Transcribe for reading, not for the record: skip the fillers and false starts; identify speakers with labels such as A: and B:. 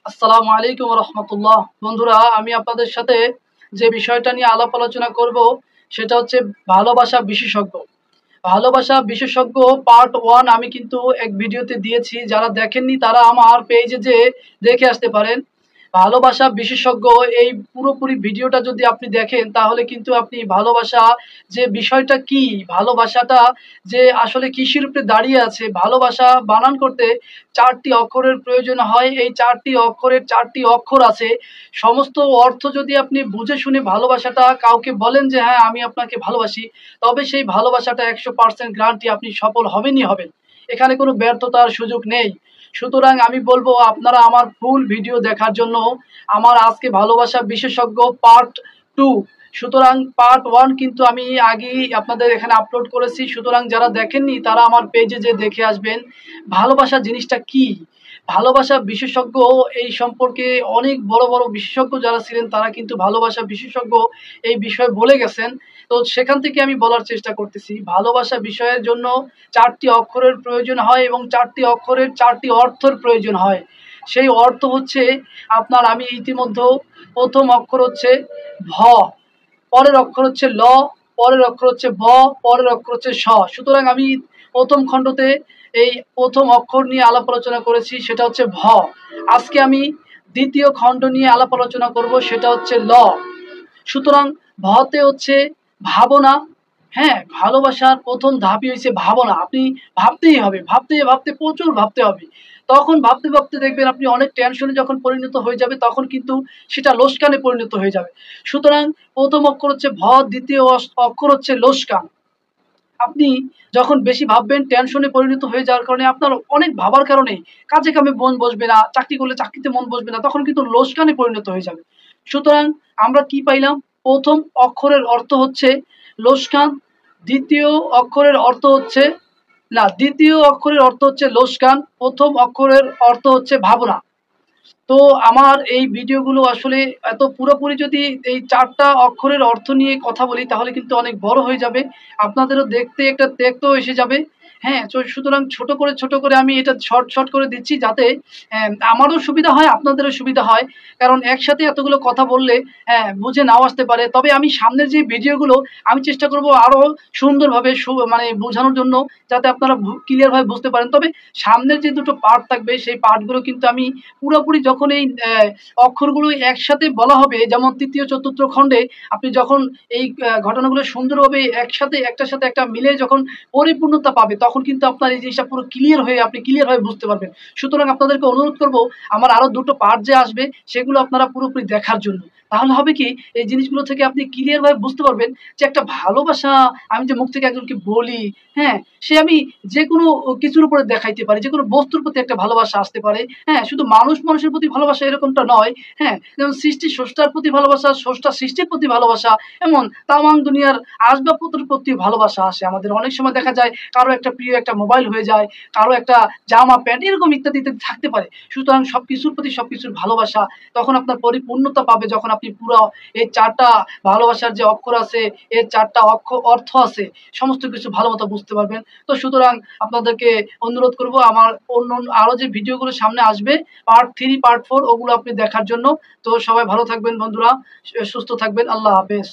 A: আসসালামু আলাইকুম রহমতুল্লাহ। বন্ধুরা, আমি আপনাদের সাথে যে বিষয়টা নিয়ে আলাপ আলোচনা করব সেটা হচ্ছে ভালোবাসা বিশেষজ্ঞ। ভালোবাসা বিশেষজ্ঞ পার্ট 1 আমি কিন্তু এক ভিডিওতে দিয়েছি। যারা দেখেননি তারা আমার পেজে যেয়ে দেখে আসতে পারেন। ভালোবাসা বিশেষজ্ঞ এই পুরোপুরি ভিডিওটা যদি আপনি দেখেন তাহলে কিন্তু আপনি ভালোবাসা যে বিষয়টা কি, ভালোবাসাটা যে আসলে কিসের উপরে দাঁড়িয়ে আছে, ভালোবাসা বানান করতে 4টি অক্ষরের প্রয়োজন হয়। এই 4টি অক্ষরের 4টি অক্ষর আছে। সমস্ত অর্থ যদি আপনি বুঝে শুনে ভালোবাসাটা কাউকে বলেন যে হ্যাঁ আমি আপনাকে ভালোবাসি, তবে সেই ভালোবাসাটা 100% গ্যারান্টি আপনি সফল হবেনই হবেন। এখানে কোনো ব্যর্থতার সুযোগ নেই। সুতরাং আমি বলবো আপনারা আমার ফুল ভিডিও দেখার জন্য। আমার আজকে ভালোবাসা বিশেষজ্ঞ পার্ট 2, সুতরাং পার্ট 1 কিন্তু আমি আগেই আপনাদের এখানে আপলোড করেছি। সুতরাং যারা দেখেননি তারা আমার পেজে যে দেখে আসবেন ভালোবাসা জিনিসটা কি। ভালোবাসা বিশেষজ্ঞ এই সম্পর্কে অনেক বড় বড় বিশেষজ্ঞ যারা ছিলেন তারা কিন্তু ভালোবাসা বিশেষজ্ঞ এই বিষয়ে বলে গেছেন। তো সেখান থেকে আমি বলার চেষ্টা করতেছি ভালোবাসা বিষয়ের জন্য 4টি অক্ষরের প্রয়োজন হয় এবং 4টি অক্ষরের 4টি অর্থের প্রয়োজন হয়। সেই অর্থ হচ্ছে আপনার, আমি ইতিমধ্যে প্রথম অক্ষর হচ্ছে ভ, পরের অক্ষর হচ্ছে ল, পরের অক্ষর হচ্ছে ব, পরের অক্ষর হচ্ছে স। সুতরাং আমি প্রথম খণ্ডতে এই প্রথম অক্ষর নিয়ে আলাপ আলোচনা করেছি, সেটা হচ্ছে ভ। আজকে আমি দ্বিতীয় খণ্ড নিয়ে আলাপ আলোচনা করব, সেটা হচ্ছে ল। সুতরাং ভতে হচ্ছে ভাবনা। হ্যাঁ, ভালোবাসার প্রথম ধাপই হয়েছে ভাবনা। আপনি ভাবতেই হবে, ভাবতে ভাবতে প্রচুর ভাবতে হবে। তখন ভাবতে ভাবতে দেখবেন আপনি অনেক টেনশনে যখন পরিণত হয়ে যাবে তখন কিন্তু সেটা লোসকানে পরিণত হয়ে যাবে। সুতরাং প্রথম অক্ষর হচ্ছে ভ, দ্বিতীয় অক্ষর হচ্ছে লোসকান। আপনি যখন বেশি ভাববেন টেনশনে পরিণত হয়ে যাওয়ার কারণে আপনার অনেক ভাবার কারণে কাজে কামে মন বসবে না, চাকরি করলে চাকরিতে মন বসবে না, তখন কিন্তু লোসকানে পরিণত হয়ে যাবে। সুতরাং আমরা কি পাইলাম? প্রথম অক্ষরের অর্থ হচ্ছে লোসকান, দ্বিতীয় অক্ষরের অর্থ হচ্ছে দ্বিতীয় অক্ষরের অর্থ হচ্ছে লোসকান, প্রথম অক্ষরের অর্থ হচ্ছে ভাবনা। তো আমার এই ভিডিওগুলো আসলে এত পুরোপুরি যদি এই 4টা অক্ষরের অর্থ নিয়ে কথা বলি তাহলে কিন্তু অনেক বড় হয়ে যাবে। আপনাদেরও দেখতে একটা ত্যাগও এসে যাবে। হ্যাঁ, তো সুতরাং ছোট করে আমি এটা শর্ট করে দিচ্ছি যাতে আমারও সুবিধা হয়, আপনাদেরও সুবিধা হয়। কারণ একসাথে এতগুলো কথা বললে বুঝে নাও আসতে পারে। তবে আমি সামনের যে ভিডিওগুলো আমি চেষ্টা করব আরও সুন্দরভাবে মানে বোঝানোর জন্য, যাতে আপনারা ক্লিয়ারভাবে বুঝতে পারেন। তবে সামনের যে দুটো পার্ট থাকবে সেই পার্টগুলো কিন্তু আমি পুরোপুরি যখন এই অক্ষরগুলো একসাথে বলা হবে, যেমন তৃতীয় চতুর্থ খণ্ডে আপনি যখন এই ঘটনাগুলো সুন্দরভাবে একসাথে একটার সাথে একটা মিলে যখন পরিপূর্ণতা পাবে তখন কিন্তু আপনার এই জিনিসটা পুরো ক্লিয়ার হয়ে আপনি ক্লিয়ারভাবে বুঝতে পারবেন। সুতরাং আপনাদেরকে অনুরোধ করব আমার আরও দুটো পার্ট যে আসবে সেগুলো আপনারা পুরোপুরি দেখার জন্য। তাহলে হবে কি, এই জিনিসগুলো থেকে আপনি ক্লিয়ারভাবে বুঝতে পারবেন যে একটা ভালোবাসা আমি যে মুখ থেকে একজনকে বলি, হ্যাঁ, সে আমি যে কোনো কিছুর উপরে দেখাইতে পারি, যে কোনো বস্তুর প্রতি একটা ভালোবাসা আসতে পারে। হ্যাঁ, শুধু মানুষের প্রতি ভালোবাসা এরকমটা নয়। হ্যাঁ, যেমন সৃষ্টি স্রষ্টার প্রতি ভালোবাসা, স্রষ্টা সৃষ্টির প্রতি ভালোবাসা, এমন তামাম দুনিয়ার আসবাবপত্রের প্রতি ভালোবাসা আসে আমাদের। অনেক সময় দেখা যায় কারো একটা প্রিয় একটা মোবাইল হয়ে যায়, কারো একটা জামা প্যান্ট, এরকম ইত্যাদি ইত্যাদি থাকতে পারে। সুতরাং সবকিছুর প্রতি সবকিছুর ভালোবাসা তখন আপনার পরিপূর্ণতা পাবে যখন আপনি পুরো এই 4টা ভালোবাসার যে অক্ষর আছে, এর 4টা অর্থ আছে, সমস্ত কিছু ভালো মতো বুঝতে পারবেন। তো সুতরাং আপনাদেরকে অনুরোধ করব আমার অন্য আরও যে ভিডিওগুলো সামনে আসবে পার্ট 3 পার্ট 4 ওগুলো আপনি দেখার জন্য। তো সবাই ভালো থাকবেন বন্ধুরা, সুস্থ থাকবেন। আল্লাহ হাফেজ।